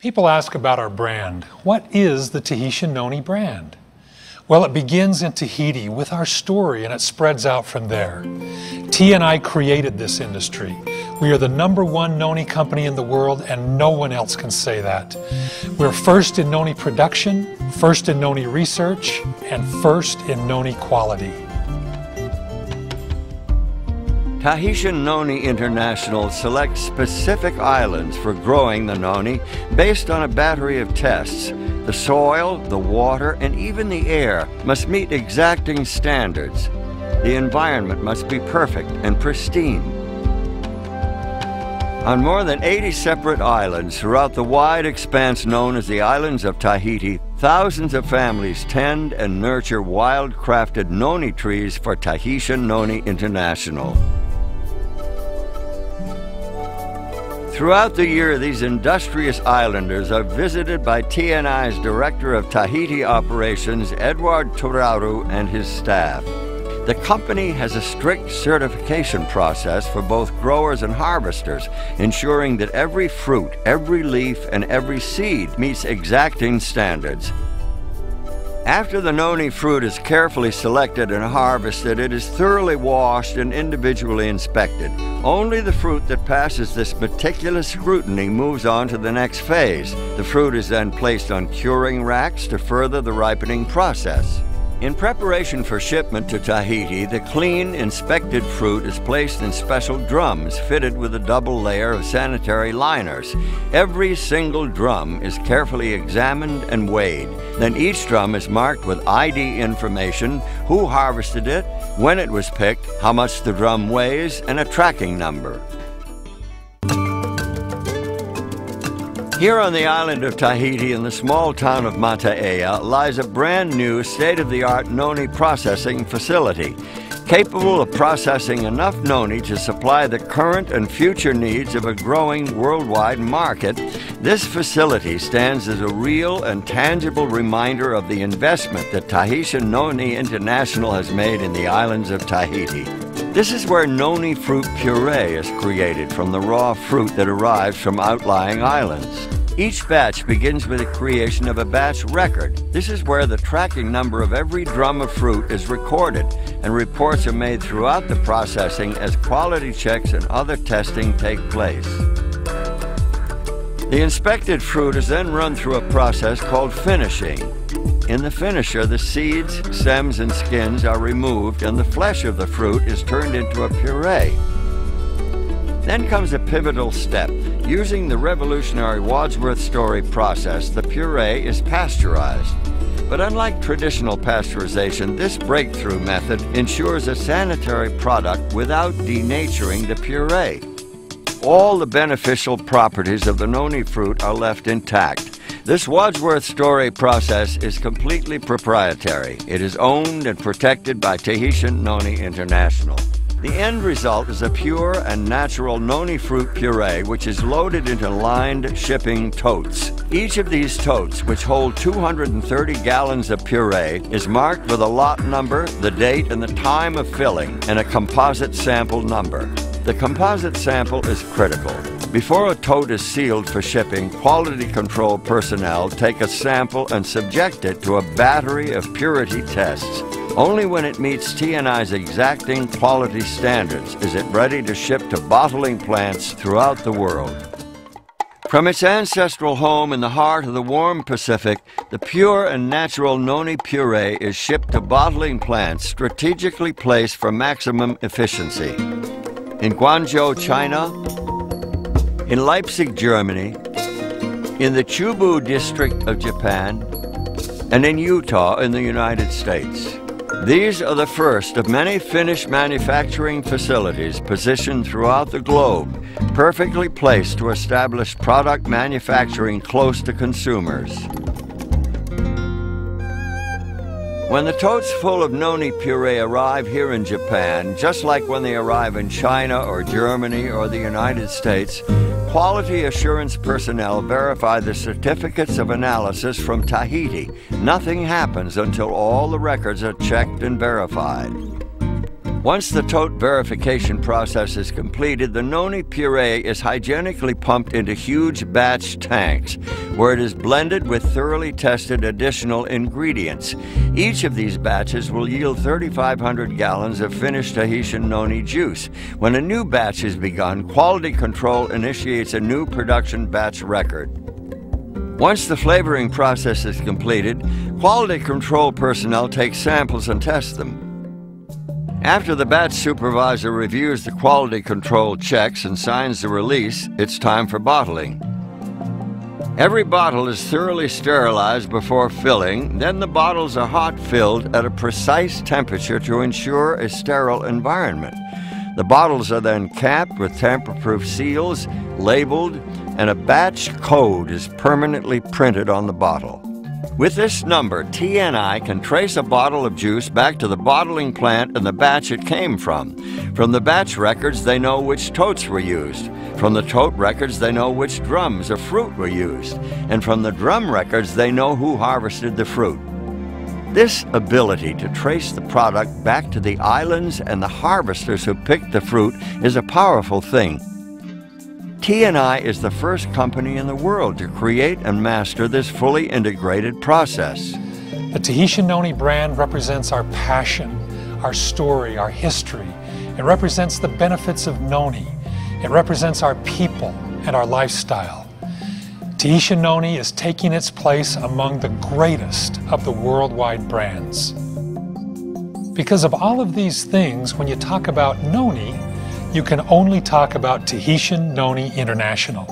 People ask about our brand. What is the Tahitian Noni brand? Well, it begins in Tahiti with our story and it spreads out from there. T and I created this industry. We are the #1 noni company in the world and no one else can say that. We're first in noni production, first in noni research, and first in noni quality. Tahitian-Noni-International selects specific islands for growing the noni based on a battery of tests. The soil, the water, and even the air must meet exacting standards. The environment must be perfect and pristine. On more than 80 separate islands throughout the wide expanse known as the islands of Tahiti, thousands of families tend and nurture wild-crafted noni trees for Tahitian-Noni-International. Throughout the year, these industrious islanders are visited by TNI's Director of Tahiti Operations, Edward Turaru, and his staff. The company has a strict certification process for both growers and harvesters, ensuring that every fruit, every leaf, and every seed meets exacting standards. After the noni fruit is carefully selected and harvested, it is thoroughly washed and individually inspected. Only the fruit that passes this meticulous scrutiny moves on to the next phase. The fruit is then placed on curing racks to further the ripening process. In preparation for shipment to Tahiti, the clean, inspected fruit is placed in special drums fitted with a double layer of sanitary liners. Every single drum is carefully examined and weighed. Then each drum is marked with ID information, who harvested it, when it was picked, how much the drum weighs, and a tracking number. Here on the island of Tahiti in the small town of Mataaea lies a brand new state-of-the-art noni processing facility, capable of processing enough noni to supply the current and future needs of a growing worldwide market. This facility stands as a real and tangible reminder of the investment that Tahitian-Noni-International has made in the islands of Tahiti. This is where noni fruit puree is created from the raw fruit that arrives from outlying islands. Each batch begins with the creation of a batch record. This is where the tracking number of every drum of fruit is recorded, and reports are made throughout the processing as quality checks and other testing take place. The inspected fruit is then run through a process called finishing. In the finisher, the seeds, stems, and skins are removed and the flesh of the fruit is turned into a puree. Then comes a pivotal step. Using the revolutionary Wadsworth Story process, the puree is pasteurized. But unlike traditional pasteurization, this breakthrough method ensures a sanitary product without denaturing the puree. All the beneficial properties of the noni fruit are left intact. This Wadsworth Story process is completely proprietary. It is owned and protected by Tahitian-Noni-International. The end result is a pure and natural noni fruit puree which is loaded into lined shipping totes. Each of these totes, which hold 230 gallons of puree, is marked with a lot number, the date and the time of filling, and a composite sample number. The composite sample is critical. Before a tote is sealed for shipping, quality control personnel take a sample and subject it to a battery of purity tests. Only when it meets T&I's exacting quality standards is it ready to ship to bottling plants throughout the world. From its ancestral home in the heart of the warm Pacific, the pure and natural noni puree is shipped to bottling plants strategically placed for maximum efficiency. In Guangzhou, China, in Leipzig, Germany, in the Chubu district of Japan, and in Utah in the United States. These are the first of many finished manufacturing facilities positioned throughout the globe, perfectly placed to establish product manufacturing close to consumers. When the totes full of noni puree arrive here in Japan, just like when they arrive in China or Germany or the United States, quality assurance personnel verify the certificates of analysis from Tahiti. Nothing happens until all the records are checked and verified. Once the tote verification process is completed, the noni puree is hygienically pumped into huge batch tanks, where it is blended with thoroughly tested additional ingredients. Each of these batches will yield 3,500 gallons of finished Tahitian noni juice. When a new batch is begun, quality control initiates a new production batch record. Once the flavoring process is completed, quality control personnel take samples and test them. After the batch supervisor reviews the quality control checks and signs the release, it's time for bottling. Every bottle is thoroughly sterilized before filling, then the bottles are hot filled at a precise temperature to ensure a sterile environment. The bottles are then capped with tamper-proof seals, labeled, and a batch code is permanently printed on the bottle. With this number, TNI can trace a bottle of juice back to the bottling plant and the batch it came from. From the batch records, they know which totes were used. From the tote records, they know which drums of fruit were used. And from the drum records, they know who harvested the fruit. This ability to trace the product back to the islands and the harvesters who picked the fruit is a powerful thing. TNI is the first company in the world to create and master this fully integrated process. The Tahitian Noni brand represents our passion, our story, our history. It represents the benefits of noni. It represents our people and our lifestyle. Tahitian Noni is taking its place among the greatest of the worldwide brands. Because of all of these things, when you talk about noni, you can only talk about Tahitian-Noni-International.